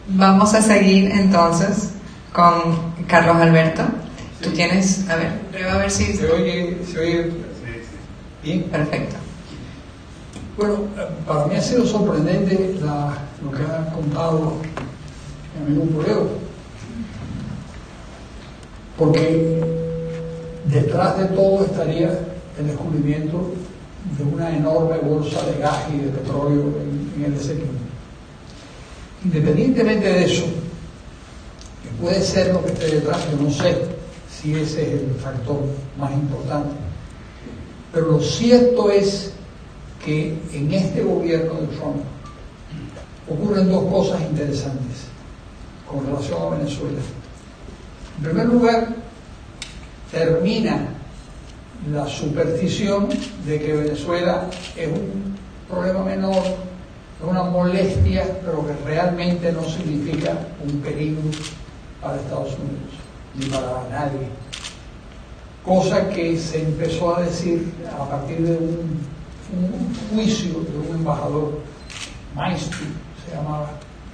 Vamos a seguir entonces con Carlos Alberto. Tú tienes, a ver, prueba a ver si... ¿Se oye bien? Perfecto. Bueno, para mí ha sido sorprendente lo que ha contado mi amigo Pureo, porque detrás de todo estaría el descubrimiento de una enorme bolsa de gas y de petróleo en el Esequibo. Independientemente de eso, que puede ser lo que esté detrás, yo no sé si ese es el factor más importante, pero lo cierto es que en este gobierno de Trump ocurren dos cosas interesantes con relación a Venezuela. En primer lugar, termina la superstición de que Venezuela es un problema menor, es una molestia, pero que realmente no significa un peligro para Estados Unidos ni para nadie. Cosa que se empezó a decir a partir de un juicio de un embajador, Maestro se llamaba,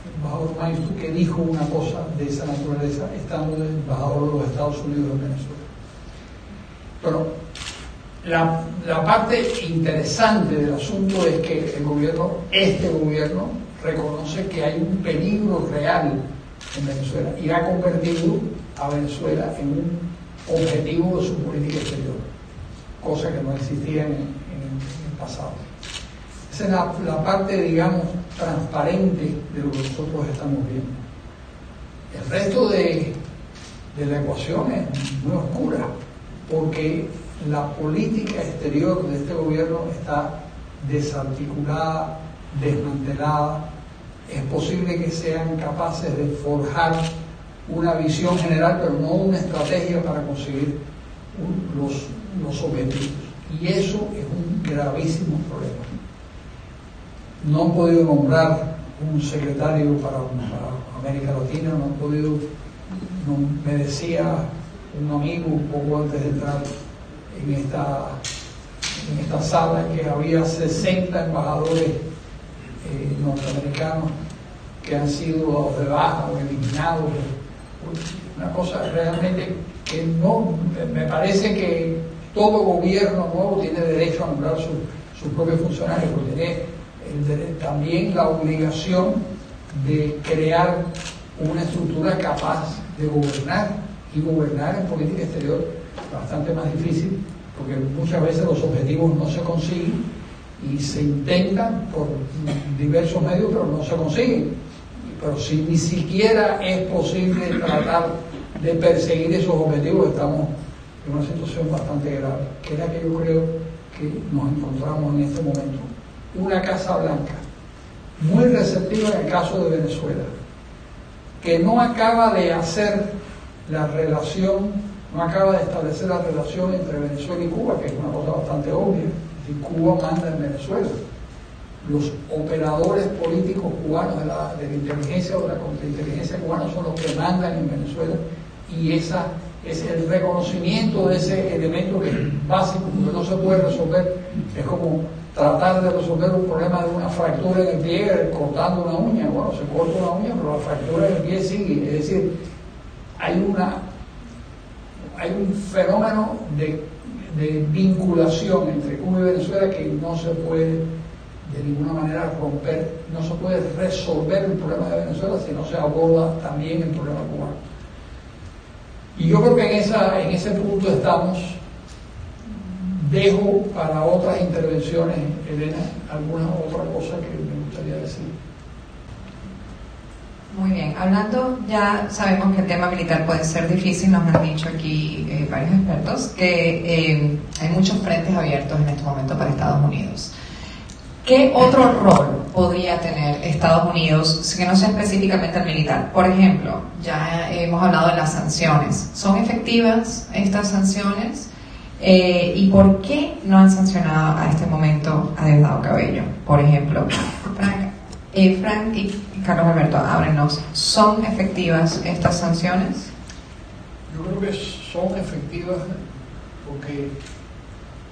el embajador Maestro, que dijo una cosa de esa naturaleza estando de embajador de los Estados Unidos en Venezuela. Pero la parte interesante del asunto es que este gobierno reconoce que hay un peligro real en Venezuela y ha convertido a Venezuela en un objetivo de su política exterior, cosa que no existía en el pasado. Esa es la parte, digamos, transparente de lo que nosotros estamos viendo. El resto de la ecuación es muy oscura, porque la política exterior de este gobierno está desarticulada, desmantelada. Es posible que sean capaces de forjar una visión general, pero no una estrategia para conseguir los objetivos. Y eso es un gravísimo problema. No han podido nombrar un secretario para América Latina, no han podido, me decía un amigo un poco antes de entrar en esta sala que había 60 embajadores norteamericanos que han sido dados de baja o eliminados. Una cosa realmente que no, me parece que todo gobierno nuevo tiene derecho a nombrar sus propios funcionarios, porque tiene también la obligación de crear una estructura capaz de gobernar, y gobernar en política exterior bastante más difícil, porque muchas veces los objetivos no se consiguen y se intentan por diversos medios, pero no se consiguen. Pero si ni siquiera es posible tratar de perseguir esos objetivos, estamos en una situación bastante grave, que es la que yo creo que nos encontramos en este momento. Una Casa Blanca muy receptiva en el caso de Venezuela, que no acaba de hacer la relación, no acaba de establecer la relación entre Venezuela y Cuba, que es una cosa bastante obvia. Si Cuba manda en Venezuela, los operadores políticos cubanos de la inteligencia o de la contrainteligencia cubana son los que mandan en Venezuela, y esa es el reconocimiento de ese elemento que es básico, porque no se puede resolver. Es como tratar de resolver un problema de una fractura en el pie cortando una uña. Bueno, se corta una uña, pero la fractura en el pie sigue. Es decir, hay un fenómeno de vinculación entre Cuba y Venezuela que no se puede de ninguna manera romper, no se puede resolver el problema de Venezuela si no se aborda también el problema cubano. Y yo creo que en ese punto estamos. Dejo para otras intervenciones, Elena, alguna otra cosa que me gustaría decir. Muy bien, hablando, ya sabemos que el tema militar puede ser difícil, nos han dicho aquí varios expertos que hay muchos frentes abiertos en este momento para Estados Unidos. ¿Qué otro rol podría tener Estados Unidos que no sea específicamente el militar? Por ejemplo, ya hemos hablado de las sanciones. ¿Son efectivas estas sanciones? ¿Y por qué no han sancionado a este momento a Diosdado Cabello? Por ejemplo, Frank y Carlos Alberto, ábrenos. ¿Son efectivas estas sanciones? Yo creo que son efectivas porque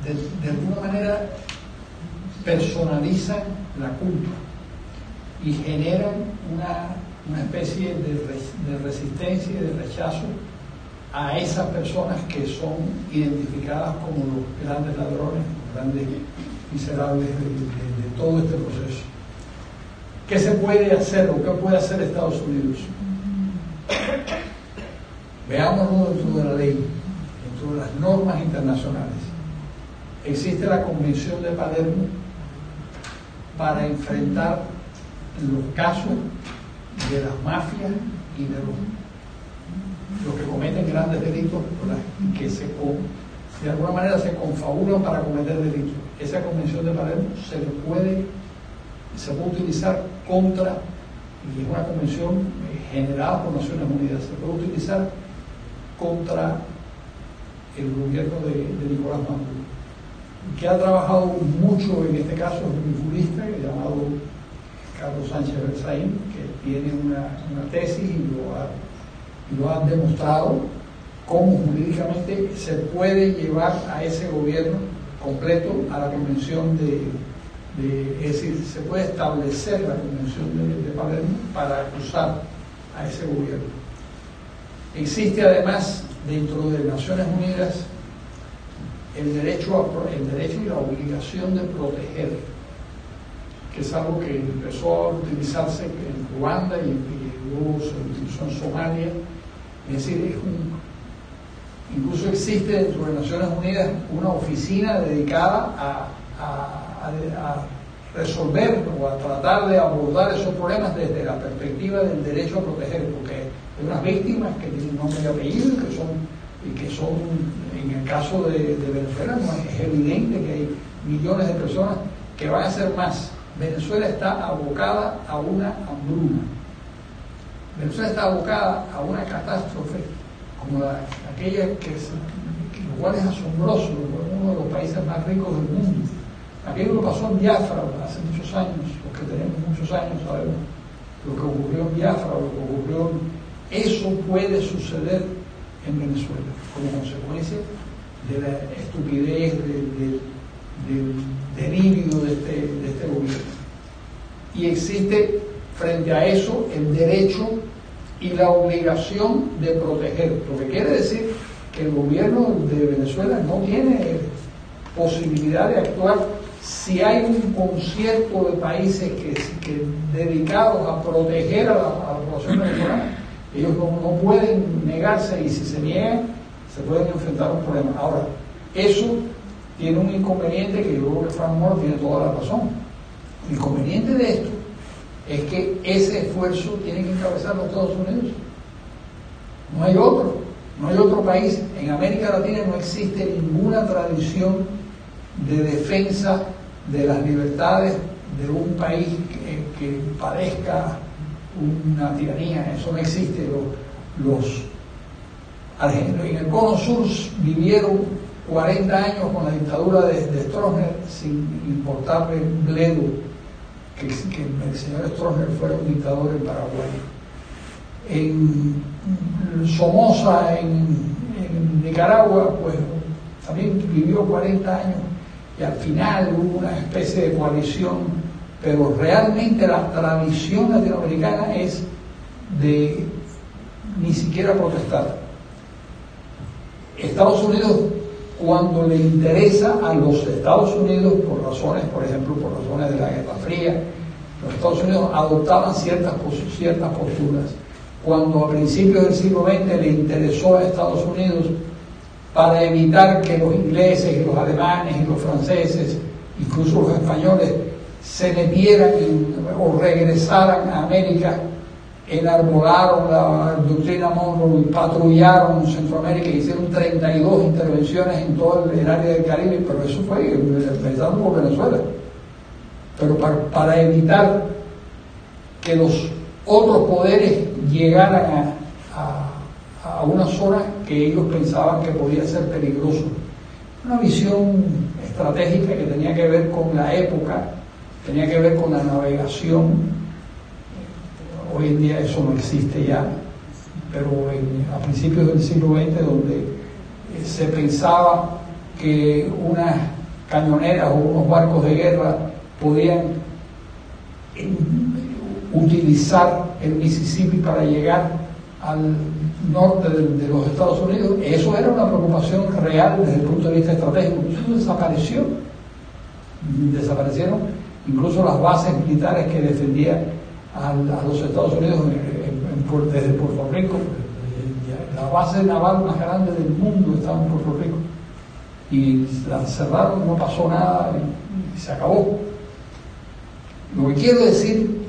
de alguna manera personalizan la culpa y generan una especie de resistencia y de rechazo a esas personas que son identificadas como los grandes ladrones, los grandes miserables de todo este proceso. ¿Qué se puede hacer o qué puede hacer Estados Unidos? Veámoslo dentro de la ley, dentro de las normas internacionales. Existe la Convención de Palermo para enfrentar los casos de las mafias y de los que cometen grandes delitos, ¿verdad? Y que de alguna manera se confabulan para cometer delitos. Esa Convención de Palermo se puede utilizar contra, y es una convención generada por Naciones Unidas, se puede utilizar contra el gobierno de Nicolás Maduro, que ha trabajado mucho en este caso, es un jurista llamado Carlos Sánchez Berzaín, que tiene una tesis y lo ha demostrado cómo jurídicamente se puede llevar a ese gobierno completo a la convención es decir, se puede establecer la convención de Palermo para acusar a ese gobierno. Existe además dentro de Naciones Unidas el derecho y la obligación de proteger, que es algo que empezó a utilizarse en Ruanda y luego se utilizó en Somalia. Es decir, incluso existe dentro de Naciones Unidas una oficina dedicada a resolver o a tratar de abordar esos problemas desde la perspectiva del derecho a proteger, porque hay unas víctimas que tienen nombre y apellido y que son, en el caso de Venezuela, no es evidente que hay millones de personas que van a ser más. Venezuela está abocada a una hambruna. Venezuela está abocada a una catástrofe como aquella lo cual es asombroso, uno de los países más ricos del mundo. Aquello lo pasó en Biafra hace muchos años, los que tenemos muchos años sabemos lo que ocurrió en Biafra, lo que ocurrió eso puede suceder en Venezuela como consecuencia de la estupidez, del delirio de este gobierno. Y existe frente a eso el derecho y la obligación de proteger, lo que quiere decir que el gobierno de Venezuela no tiene posibilidad de actuar si hay un concierto de países que dedicados a proteger a la población venezolana. Ellos no pueden negarse, y si se niegan se pueden enfrentar a un problema. Ahora, eso tiene un inconveniente que yo creo que Frank Moore tiene toda la razón. El inconveniente de esto es que ese esfuerzo tiene que encabezar los Estados Unidos. No hay otro país. En América Latina no existe ninguna tradición de defensa de las libertades de un país que padezca una tiranía. Eso no existe. Los argentinos en el Cono Sur vivieron 40 años con la dictadura de Stroessner sin importarle un bledo que el señor Stroessner fuera un dictador en Paraguay. En Somoza, en Nicaragua, pues también vivió 40 años y al final hubo una especie de coalición, pero realmente la tradición latinoamericana es de ni siquiera protestar. Estados Unidos, cuando le interesa a los Estados Unidos, por ejemplo, por razones de la Guerra Fría, los Estados Unidos adoptaban ciertas posturas. Cuando a principios del siglo XX le interesó a Estados Unidos para evitar que los ingleses y los alemanes y los franceses, incluso los españoles, se metieran o regresaran a América, enarbolaron la doctrina Monroe y patrullaron Centroamérica, hicieron 32 intervenciones en todo el área del Caribe, pero eso fue empezando por Venezuela. Pero para evitar que los otros poderes llegaran a una zona que ellos pensaban que podía ser peligroso. Una visión estratégica que tenía que ver con la época, tenía que ver con la navegación. Hoy en día eso no existe ya, pero a principios del siglo XX, donde se pensaba que unas cañoneras o unos barcos de guerra podían utilizar el Mississippi para llegar al norte de los Estados Unidos. Eso era una preocupación real desde el punto de vista estratégico. Eso desapareció. Desaparecieron incluso las bases militares que defendían a los Estados Unidos desde Puerto Rico. La base naval más grande del mundo estaba en Puerto Rico. Y la cerraron, no pasó nada y se acabó. Lo que quiero decir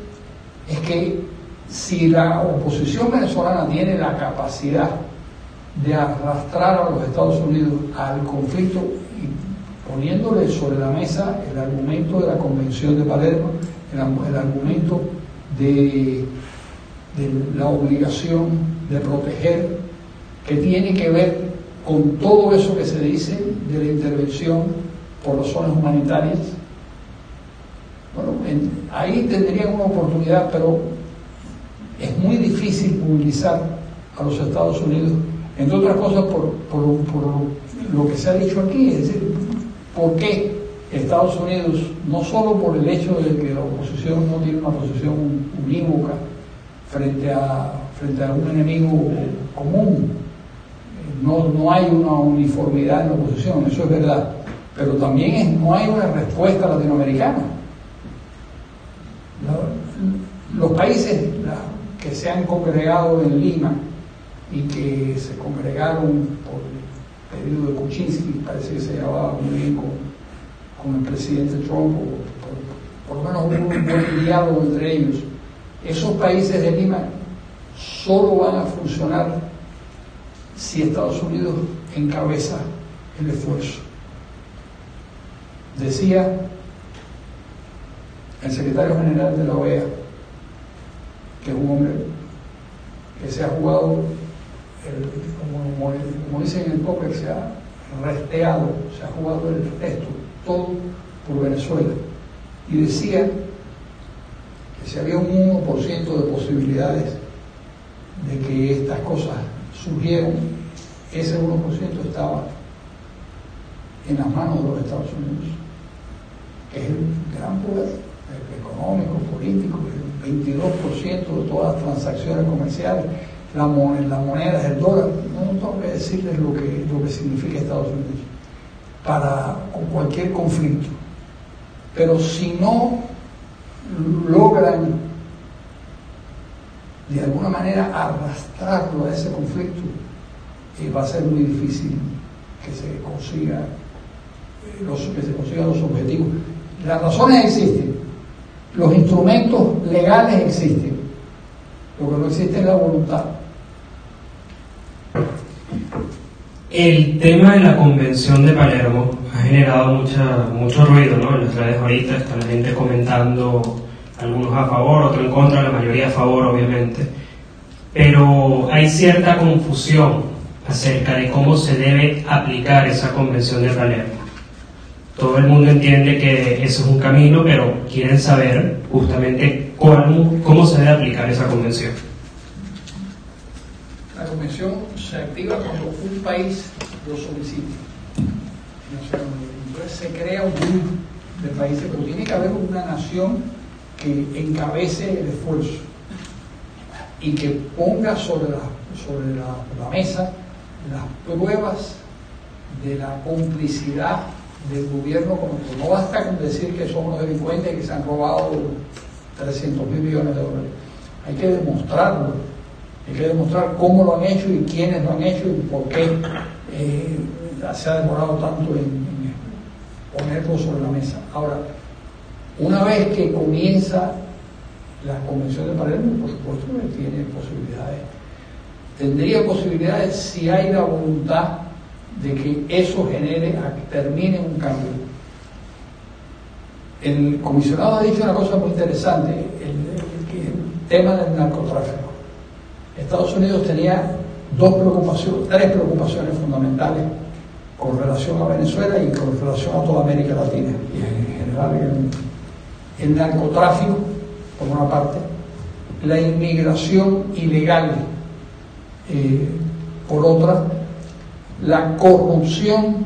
es que si la oposición venezolana tiene la capacidad de arrastrar a los Estados Unidos al conflicto y poniéndole sobre la mesa el argumento de la Convención de Palermo, el argumento de la obligación de proteger, que tiene que ver con todo eso que se dice de la intervención por razones humanitarias, bueno, ahí tendrían una oportunidad, pero es muy difícil movilizar a los Estados Unidos, entre otras cosas por lo que se ha dicho aquí, es decir, ¿por qué Estados Unidos, no solo por el hecho de que la oposición no tiene una posición unívoca frente a un enemigo común, no hay una uniformidad en la oposición, eso es verdad, pero también no hay una respuesta latinoamericana. Los países que se han congregado en Lima y que se congregaron por el pedido de Kuczynski, parece que se llevaba muy bien con el presidente Trump, por lo menos hubo un buen diálogo entre ellos. Esos países de Lima solo van a funcionar si Estados Unidos encabeza el esfuerzo. Decía el secretario general de la OEA, que es un hombre que se ha jugado, como dicen en el póker, se ha resteado, se ha jugado el resto, todo por Venezuela. Y decía que si había un 1% de posibilidades de que estas cosas surgieran, ese 1% estaba en las manos de los Estados Unidos, que es el gran poder económico, político, el 22% de todas las transacciones comerciales, la moneda es el dólar. No tengo que decirles lo que significa Estados Unidos con cualquier conflicto. Pero si no logran de alguna manera arrastrarlo a ese conflicto, va a ser muy difícil que se consigan los objetivos. Las razones existen, los instrumentos legales existen, lo que no existe es la voluntad. El tema de la Convención de Palermo ha generado mucho ruido, ¿no? En las redes ahorita está la gente comentando, algunos a favor, otros en contra, la mayoría a favor, obviamente. Pero hay cierta confusión acerca de cómo se debe aplicar esa Convención de Palermo. Todo el mundo entiende que eso es un camino, pero quieren saber justamente cómo se debe aplicar esa convención. La convención se activa cuando un país lo solicita. Entonces se crea un grupo de países, pero tiene que haber una nación que encabece el esfuerzo y que ponga sobre la mesa las pruebas de la complicidad del gobierno. No basta con decir que son unos delincuentes que se han robado 300.000 millones de dólares. Hay que demostrarlo, hay que demostrar cómo lo han hecho y quiénes lo han hecho y por qué se ha demorado tanto en ponerlo sobre la mesa. Ahora, una vez que comienza la Convención de Palermo, por supuesto que tiene posibilidades. Tendría posibilidades si hay la voluntad de que eso termine un cambio. El comisionado ha dicho una cosa muy interesante, el tema del narcotráfico. Estados Unidos tenía tres preocupaciones fundamentales con relación a Venezuela y con relación a toda América Latina y en general el narcotráfico por una parte, la inmigración ilegal por otra, la corrupción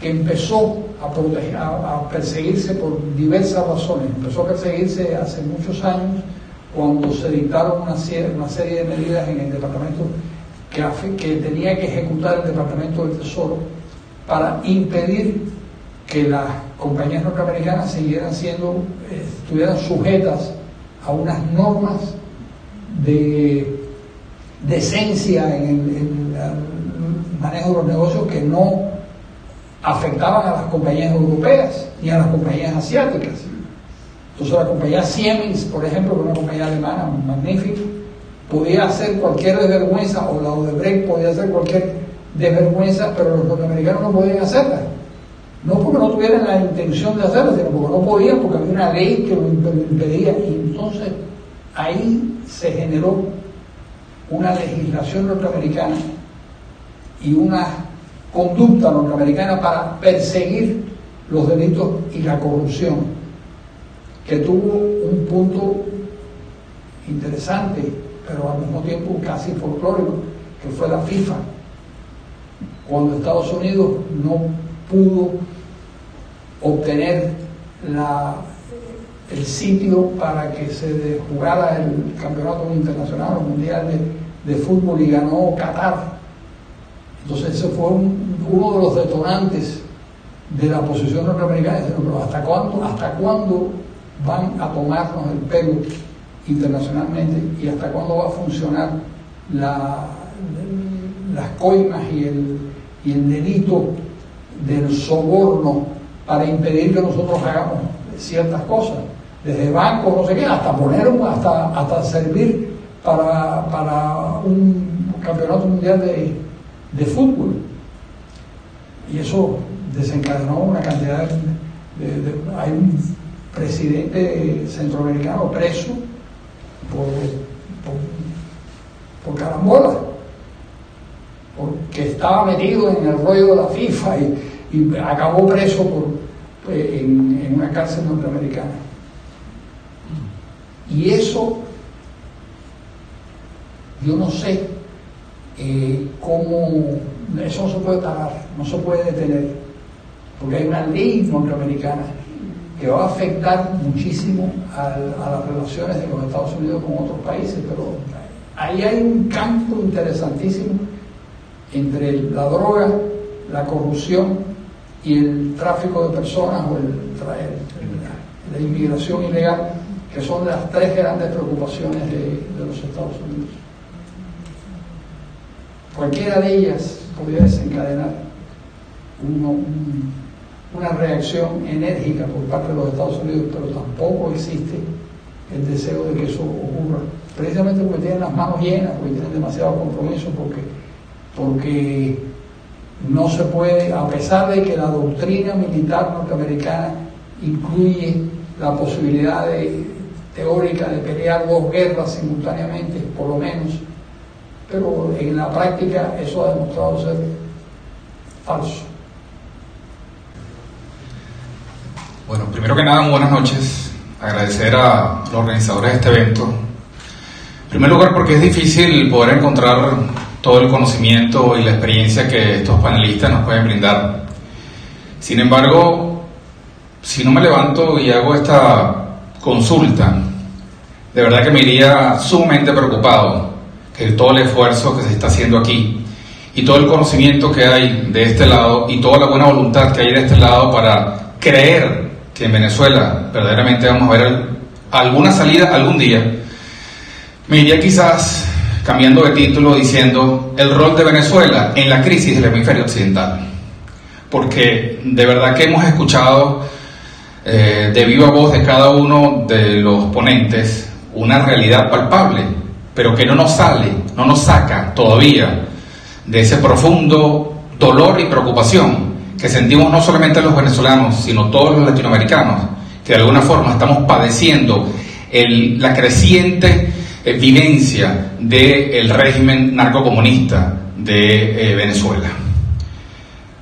que empezó a perseguirse por diversas razones. Empezó a perseguirse hace muchos años cuando se dictaron una serie de medidas en el departamento que tenía que ejecutar el Departamento del Tesoro para impedir que las compañías norteamericanas estuvieran sujetas a unas normas de decencia en el manejo de los negocios que no afectaban a las compañías europeas ni a las compañías asiáticas. Entonces la compañía Siemens, por ejemplo, que es una compañía alemana magnífica, podía hacer cualquier desvergüenza, o la Odebrecht podía hacer cualquier desvergüenza, pero los norteamericanos no podían hacerla. No porque no tuvieran la intención de hacerla, sino porque no podían, porque había una ley que lo impedía. Y entonces ahí se generó una legislación norteamericana y una conducta norteamericana para perseguir los delitos y la corrupción, que tuvo un punto interesante, pero al mismo tiempo casi folclórico, que fue la FIFA, cuando Estados Unidos no pudo obtener el sitio para que se jugara el campeonato internacional o mundial de fútbol, y ganó Qatar. Entonces ese fue uno de los detonantes de la posición norteamericana. Pero ¿hasta cuándo van a tomarnos el pelo internacionalmente, y hasta cuándo va a funcionar las coimas y el delito del soborno para impedir que nosotros hagamos ciertas cosas, desde bancos, no sé qué, hasta hasta servir para un campeonato mundial de fútbol? Y eso desencadenó una cantidad hay un presidente centroamericano preso por carambola, porque estaba metido en el rollo de la FIFA y acabó preso en una cárcel norteamericana. Y eso, yo no sé cómo, eso no se puede parar, no se puede detener, porque hay una ley norteamericana que va a afectar muchísimo a las relaciones de los Estados Unidos con otros países, pero ahí hay un campo interesantísimo entre la droga, la corrupción y el tráfico de personas, o la inmigración ilegal, que son las tres grandes preocupaciones de los Estados Unidos. Cualquiera de ellas podría desencadenar una reacción enérgica por parte de los Estados Unidos, pero tampoco existe el deseo de que eso ocurra, precisamente porque tienen las manos llenas, porque tienen demasiado compromiso, porque no se puede, a pesar de que la doctrina militar norteamericana incluye la posibilidad teórica de pelear dos guerras simultáneamente, por lo menos, pero en la práctica eso ha demostrado ser falso. Bueno, primero que nada, muy buenas noches. Agradecer a los organizadores de este evento. En primer lugar, porque es difícil poder encontrar todo el conocimiento y la experiencia que estos panelistas nos pueden brindar. Sin embargo, si no me levanto y hago esta consulta, de verdad que me iría sumamente preocupado que todo el esfuerzo que se está haciendo aquí y todo el conocimiento que hay de este lado y toda la buena voluntad que hay de este lado para creer que en Venezuela verdaderamente vamos a ver alguna salida algún día, me iría quizás cambiando de título diciendo el rol de Venezuela en la crisis del hemisferio occidental, porque de verdad que hemos escuchado de viva voz de cada uno de los ponentes una realidad palpable, pero que no nos saca todavía de ese profundo dolor y preocupación que sentimos no solamente los venezolanos, sino todos los latinoamericanos, que de alguna forma estamos padeciendo la creciente vivencia del régimen narcocomunista de Venezuela.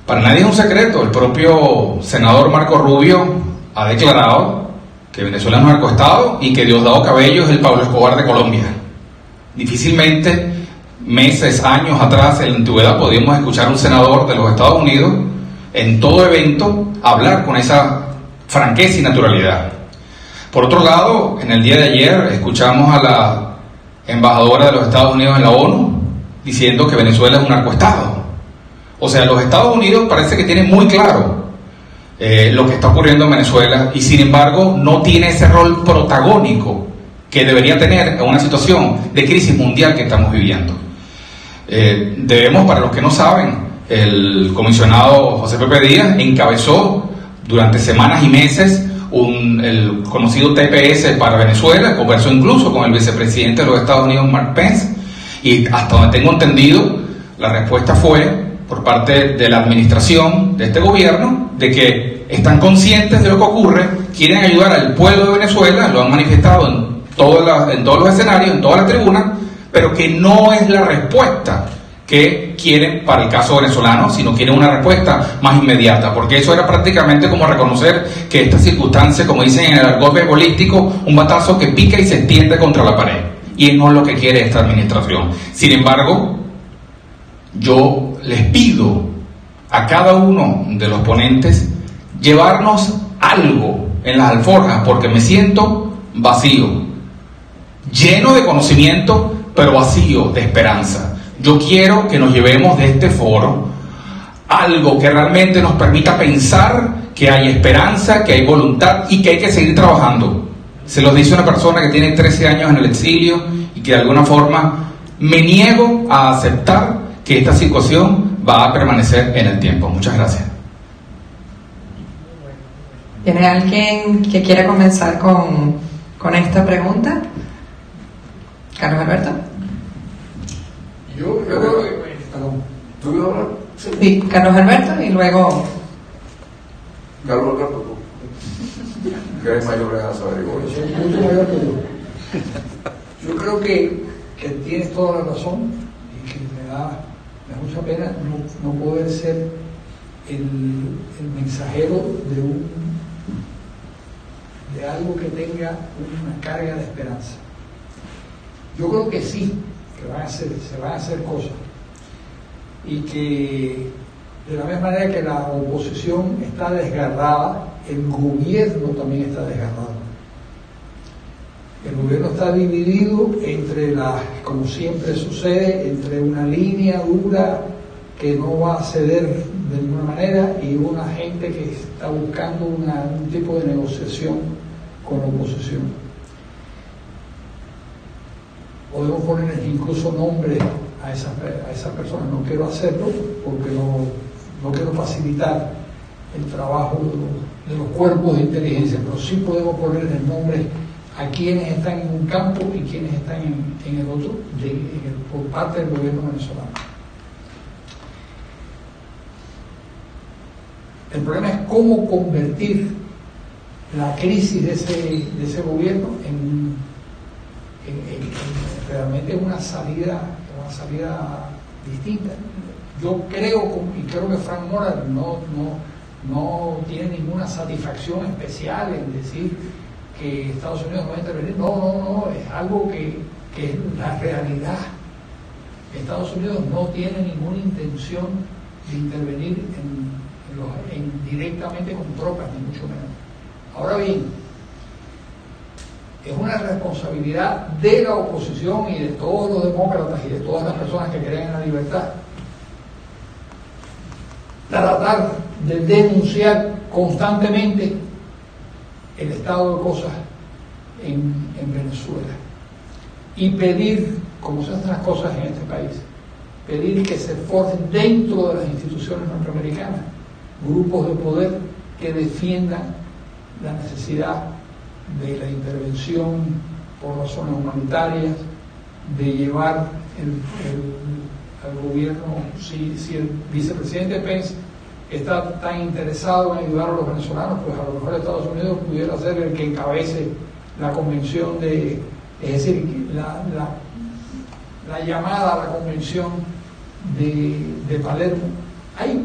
Para nadie es un secreto, el propio senador Marco Rubio ha declarado que Venezuela es un narcoestado y que Diosdado Cabello es el Pablo Escobar de Colombia. Difícilmente, meses, años atrás, en la antigüedad, podíamos escuchar a un senador de los Estados Unidos en todo evento hablar con esa franqueza y naturalidad. Por otro lado, en el día de ayer escuchamos a la embajadora de los Estados Unidos en la ONU diciendo que Venezuela es un narcoestado. O sea, los Estados Unidos parece que tienen muy claro lo que está ocurriendo en Venezuela y sin embargo no tiene ese rol protagónico que debería tener en una situación de crisis mundial que estamos viviendo. Debemos, para los que no saben, el comisionado José Pepe Díaz encabezó durante semanas y meses el conocido TPS para Venezuela, conversó incluso con el vicepresidente de los Estados Unidos, Mike Pence, y hasta donde tengo entendido, la respuesta fue por parte de la administración de este gobierno de que están conscientes de lo que ocurre, quieren ayudar al pueblo de Venezuela, lo han manifestado en todos los escenarios, en todas las tribunas, pero que no es la respuesta que quieren para el caso venezolano, sino quieren una respuesta más inmediata, porque eso era prácticamente como reconocer que esta circunstancia, como dicen en el argot beisbolístico, un batazo que pica y se extiende contra la pared, y no es lo que quiere esta administración. Sin embargo, yo les pido a cada uno de los ponentes llevarnos algo en las alforjas, porque me siento vacío, lleno de conocimiento, pero vacío de esperanza. Yo quiero que nos llevemos de este foro algo que realmente nos permita pensar que hay esperanza, que hay voluntad y que hay que seguir trabajando. Se los dice una persona que tiene 13 años en el exilio y que de alguna forma me niego a aceptar que esta situación va a permanecer en el tiempo. Muchas gracias. ¿Tiene alguien que quiera comenzar con esta pregunta? Carlos Alberto. Yo creo que... Perdón. ¿Tú quieres hablar? Sí, Carlos Alberto y luego... Carlos Alberto, tú. Que eres mayor de edad, saber igual. Soy mucho mayor que yo. Yo creo que tienes toda la razón y que me da mucha pena no poder ser el mensajero de algo que tenga una carga de esperanza. Yo creo que sí, que se van a hacer cosas y que de la misma manera que la oposición está desgarrada, el gobierno también está desgarrado. El gobierno está dividido entre como siempre sucede, entre una línea dura que no va a ceder de ninguna manera y una gente que está buscando un tipo de negociación con la oposición. Podemos poner incluso nombre a esas personas. No quiero hacerlo porque no quiero facilitar el trabajo de los cuerpos de inteligencia, pero sí podemos poner el nombre a quienes están en un campo y quienes están en el otro, por parte del gobierno venezolano. El problema es cómo convertir la crisis de ese gobierno en realmente una salida distinta. Yo creo, y creo que Frank Mora no tiene ninguna satisfacción especial en decir que Estados Unidos no va a intervenir. No, es algo que es la realidad. Estados Unidos no tiene ninguna intención de intervenir directamente con tropas, ni mucho menos. Ahora bien, es una responsabilidad de la oposición y de todos los demócratas y de todas las personas que creen en la libertad tratar de denunciar constantemente el estado de cosas en Venezuela y pedir, como se hacen las cosas en este país, pedir que se forjen dentro de las instituciones norteamericanas grupos de poder que defiendan la necesidad de la intervención por razones humanitarias, de llevar al gobierno, si el vicepresidente Pence está tan interesado en ayudar a los venezolanos, pues a lo mejor Estados Unidos pudiera ser el que encabece la convención es decir, la llamada a la convención de Palermo. Hay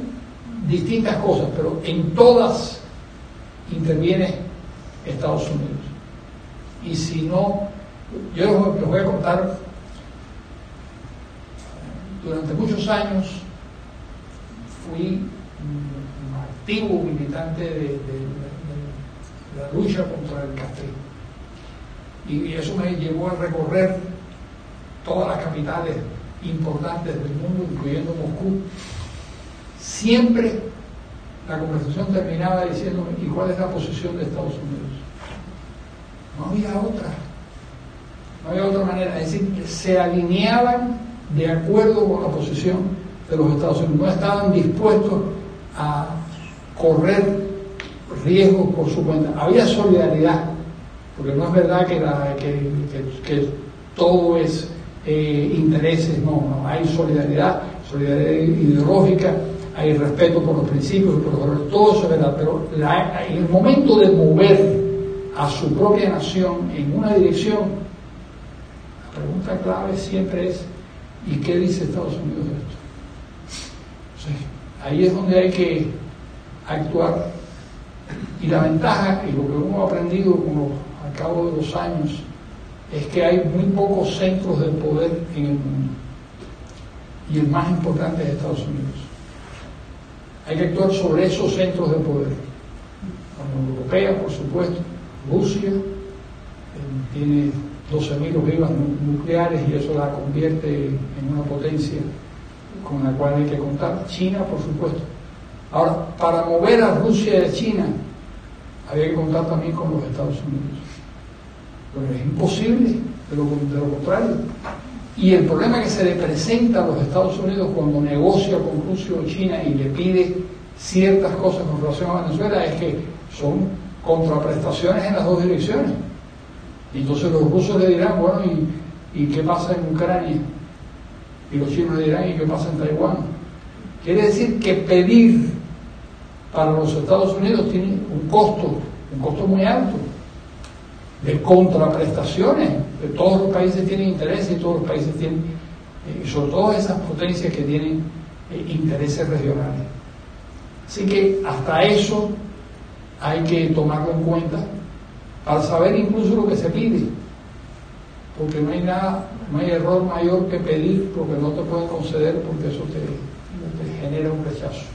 distintas cosas, pero en todas interviene Estados Unidos. Y si no, yo les voy a contar, durante muchos años fui un activo militante de la lucha contra el castrismo. y eso me llevó a recorrer todas las capitales importantes del mundo, incluyendo Moscú. Siempre la conversación terminaba diciéndome: ¿y cuál es la posición de Estados Unidos? No había otra manera. Es decir, que se alineaban de acuerdo con la posición de los Estados Unidos. No estaban dispuestos a correr riesgos por su cuenta. Había solidaridad, porque no es verdad que todo es intereses, no, hay solidaridad ideológica, hay respeto por los principios, por los valores, todo eso es verdad, pero en el momento de mover a su propia nación en una dirección, la pregunta clave siempre es: ¿y qué dice Estados Unidos de esto? Sí, ahí es donde hay que actuar. Y la ventaja, y lo que hemos aprendido al cabo de los años, es que hay muy pocos centros de poder en el mundo, y el más importante es Estados Unidos. Hay que actuar sobre esos centros de poder. La Unión Europea, por supuesto, Rusia tiene 12.000 ojivas nucleares y eso la convierte en una potencia con la cual hay que contar. China, por supuesto. Ahora, para mover a Rusia de China había que contar también con los Estados Unidos. Pero es imposible, de lo contrario. Y el problema que se le presenta a los Estados Unidos cuando negocia con Rusia o China y le pide ciertas cosas con relación a Venezuela es que son contraprestaciones en las dos direcciones. Y entonces los rusos le dirán: bueno, ¿y qué pasa en Ucrania? Y los chinos le dirán: ¿y qué pasa en Taiwán? Quiere decir que pedir para los Estados Unidos tiene un costo muy alto, de contraprestaciones. De todos los países tienen intereses y todos los países tienen, y sobre todo esas potencias que tienen intereses regionales. Así que hasta eso hay que tomarlo en cuenta para saber incluso lo que se pide, porque no hay error mayor que pedir porque no te pueden conceder, porque eso te genera un rechazo.